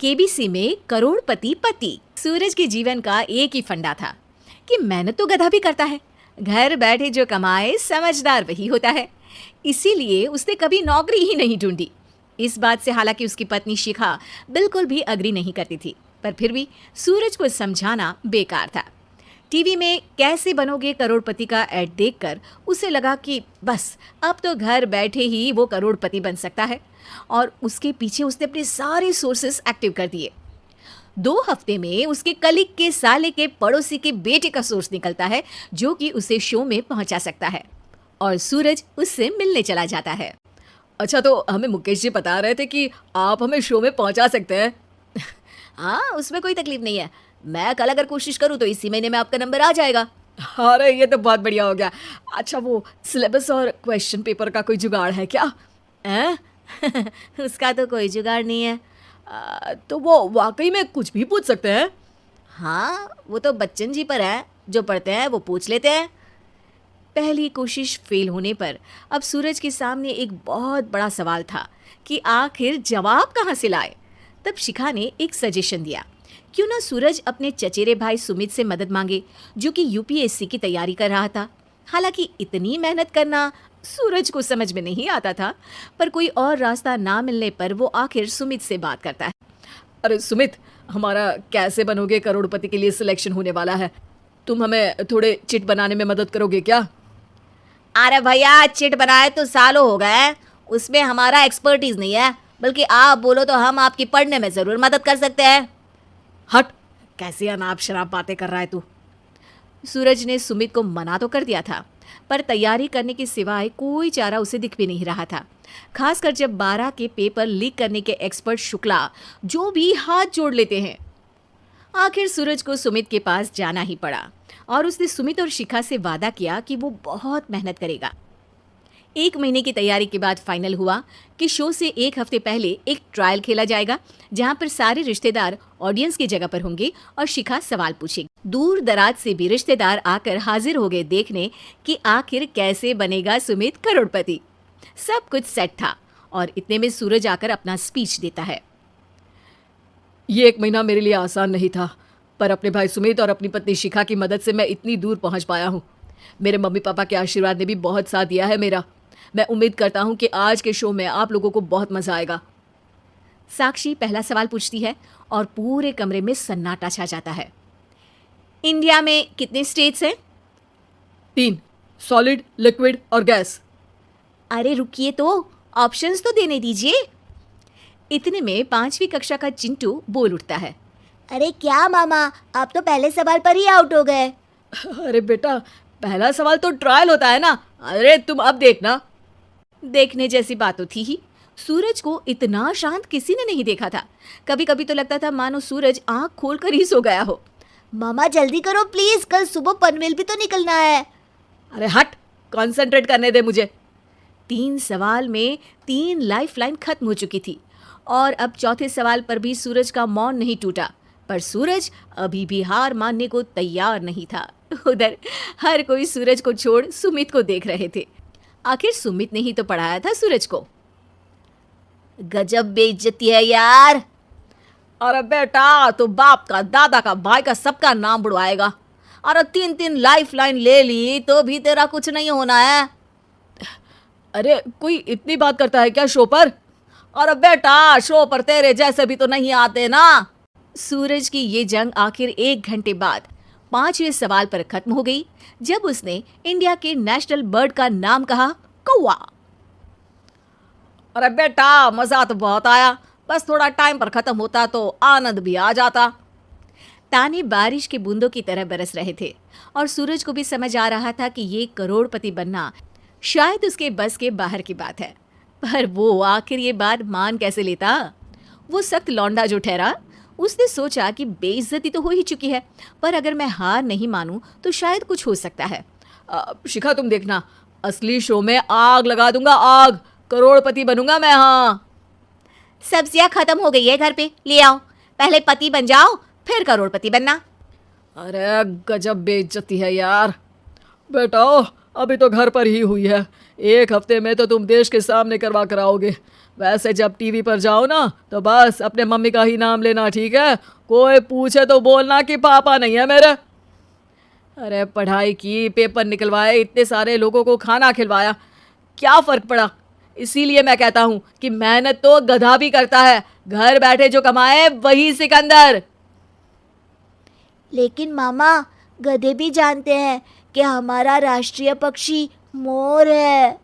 KBC में करोड़पति पति। सूरज के जीवन का एक ही फंडा था कि मेहनत तो गधा भी करता है, घर बैठे जो कमाए समझदार वही होता है। इसीलिए उसने कभी नौकरी ही नहीं ढूंढी। इस बात से हालांकि उसकी पत्नी शिखा बिल्कुल भी अग्री नहीं करती थी, पर फिर भी सूरज को समझाना बेकार था। टीवी में कैसे बनोगे करोड़पति का ऐड देखकर उसे लगा कि बस अब तो घर बैठे ही वो करोड़पति बन सकता है, और उसके पीछे उसने अपने सारे सोर्सेस एक्टिव कर दिए। 2 हफ्ते में उसके कलीग के साले के पड़ोसी के बेटे का सोर्स निकलता है जो कि उसे शो में पहुंचा सकता है, और सूरज उससे मिलने चला जाता है। अच्छा, तो हमें मुकेश जी बता रहे थे कि आप हमें शो में पहुंचा सकते हैं। हाँ, उसमें कोई तकलीफ नहीं है। मैं कल अगर कोशिश करूँ तो इसी महीने में आपका नंबर आ जाएगा। अरे ये तो बहुत बढ़िया हो गया। अच्छा, वो सिलेबस और क्वेश्चन पेपर का कोई जुगाड़ है क्या? उसका तो कोई जुगाड़ नहीं है। तो वो वाकई में कुछ भी पूछ सकते हैं? हाँ, वो तो बच्चन जी पर है, जो पढ़ते हैं वो पूछ लेते हैं। पहली कोशिश फेल होने पर अब सूरज के सामने एक बहुत बड़ा सवाल था कि आखिर जवाब कहाँ से लाए। तब शिखा ने एक सजेशन दिया, क्यों ना सूरज अपने चचेरे भाई सुमित से मदद मांगे, जो कि यूपीएससी की तैयारी कर रहा था। हालांकि इतनी मेहनत करना सूरज को समझ में नहीं आता था, पर कोई और रास्ता ना मिलने पर वो आखिर सुमित से बात करता है। अरे सुमित, हमारा कैसे बनोगे करोड़पति के लिए सिलेक्शन होने वाला है, तुम हमें थोड़े चिट बनाने में मदद करोगे क्या? अरे भैया, चिट बनाए तो सालों हो गए, उसमें हमारा एक्सपर्टीज नहीं है, बल्कि आप बोलो तो हम आपकी पढ़ने में जरूर मदद कर सकते हैं। हट, कैसी अनाप शराब बातें कर रहा है तू। सूरज ने सुमित को मना तो कर दिया था, पर तैयारी करने के सिवाय कोई चारा उसे दिख भी नहीं रहा था, खासकर जब 12 के पेपर लीक करने के एक्सपर्ट शुक्ला जो भी हाथ जोड़ लेते हैं। आखिर सूरज को सुमित के पास जाना ही पड़ा, और उसने सुमित और शिखा से वादा किया कि वो बहुत मेहनत करेगा। 1 महीने की तैयारी के बाद फाइनल हुआ कि शो से 1 हफ्ते पहले एक ट्रायल खेला जाएगा, जहां पर सारे रिश्तेदार ऑडियंस की जगह पर होंगे और शिखा सवाल पूछेगी। दूर दराज से भी रिश्तेदार आकर हाजिर हो गए देखने कि आखिर कैसे बनेगा सुमित करोड़पति। सब कुछ सेट था, और इतने में सूरज आकर अपना स्पीच देता है। ये 1 महीना मेरे लिए आसान नहीं था, पर अपने भाई सुमित और अपनी पत्नी शिखा की मदद से मैं इतनी दूर पहुंच पाया हूँ। मेरे मम्मी पापा के आशीर्वाद ने भी बहुत साथ दिया है मेरा। मैं उम्मीद करता हूँ कि आज के शो में आप लोगों को बहुत मजा आएगा। साक्षी पहला सवाल पूछती है और पूरे कमरे में सन्नाटा छा जाता है। इंडिया में कितने स्टेट्स हैं? 3, सॉलिड, लिक्विड और गैस। अरे रुकिए, तो ऑप्शंस तो देने दीजिए। इतने में 5वीं कक्षा का चिंटू बोल उठता है। अरे क्या मामा, आप तो पहले सवाल पर ही आउट हो गए। अरे बेटा, पहला सवाल तो ट्रायल होता है ना। अरे तुम अब देखना। देखने जैसी बात तो थी ही। सूरज को इतना शांत किसी ने नहीं देखा था। कभी कभी तो लगता था मानो सूरज आंख खोलकर ही सो गया हो। मामा जल्दी करो प्लीज, कल सुबह पनवेल भी तो निकलना है। अरे हट, कंसंट्रेट करने दे मुझे। 3 सवाल में 3 लाइफलाइन खत्म हो चुकी थी, और अब चौथे सवाल पर भी सूरज का मौन नहीं टूटा, पर सूरज अभी भी हार मानने को तैयार नहीं था। उधर हर कोई सूरज को छोड़ सुमित को देख रहे थे। आखिर सुमित ने ही तो पढ़ाया था सूरज को। गजब बेइज्जती है यार। अरे बेटा, तो बाप का, दादा का, भाई का, सबका नाम बुड़वाएगा। अरे 3 लाइफलाइन ले ली तो भी तेरा कुछ नहीं होना है। अरे कोई इतनी बात करता है क्या शो पर? अरे बेटा, शो पर तेरे जैसे भी तो नहीं आते ना। सूरज की ये जंग आखिर 1 घंटे बाद 5वें सवाल पर खत्म हो गई, जब उसने इंडिया के नेशनल बर्ड का नाम कहा, कौवा। अरे बेटा, मजा तो बहुत आया, बस थोड़ा टाइम पर खत्म होता तो आनंद भी आ जाता। ताने बारिश के बूंदों की तरह बरस रहे थे, और सूरज को भी समझ आ रहा था कि ये करोड़पति बनना शायद उसके बस के बाहर की बात है, पर वो आखिर ये बात मान कैसे लेता। वो सख्त लौंडा जो ठहरा, उसने सोचा कि बेइज्जती तो हो ही चुकी है, पर अगर मैं हार नहीं मानूं तो शायद कुछ हो सकता है। शिखा तुम देखना, असली शो में आग लगा दूंगा, आग। करोड़पति बनूंगा मैं। हाँ, सब्जियां खत्म हो गई है घर पे, ले आओ। पहले पति बन जाओ, फिर करोड़पति बनना। अरे गजब बेइज्जती है यार। बेटा, अभी तो घर पर ही हुई है, 1 हफ्ते में तो तुम देश के सामने करवा कर आओगे। वैसे जब टीवी पर जाओ ना तो बस अपने मम्मी का ही नाम लेना, ठीक है? कोई पूछे तो बोलना कि पापा नहीं है मेरे। अरे पढ़ाई की, पेपर निकलवाए, इतने सारे लोगों को खाना खिलवाया, क्या फ़र्क पड़ा? इसीलिए मैं कहता हूँ कि मेहनत तो गधा भी करता है, घर बैठे जो कमाए वही सिकंदर। लेकिन मामा, गधे भी जानते हैं कि हमारा राष्ट्रीय पक्षी मोर है।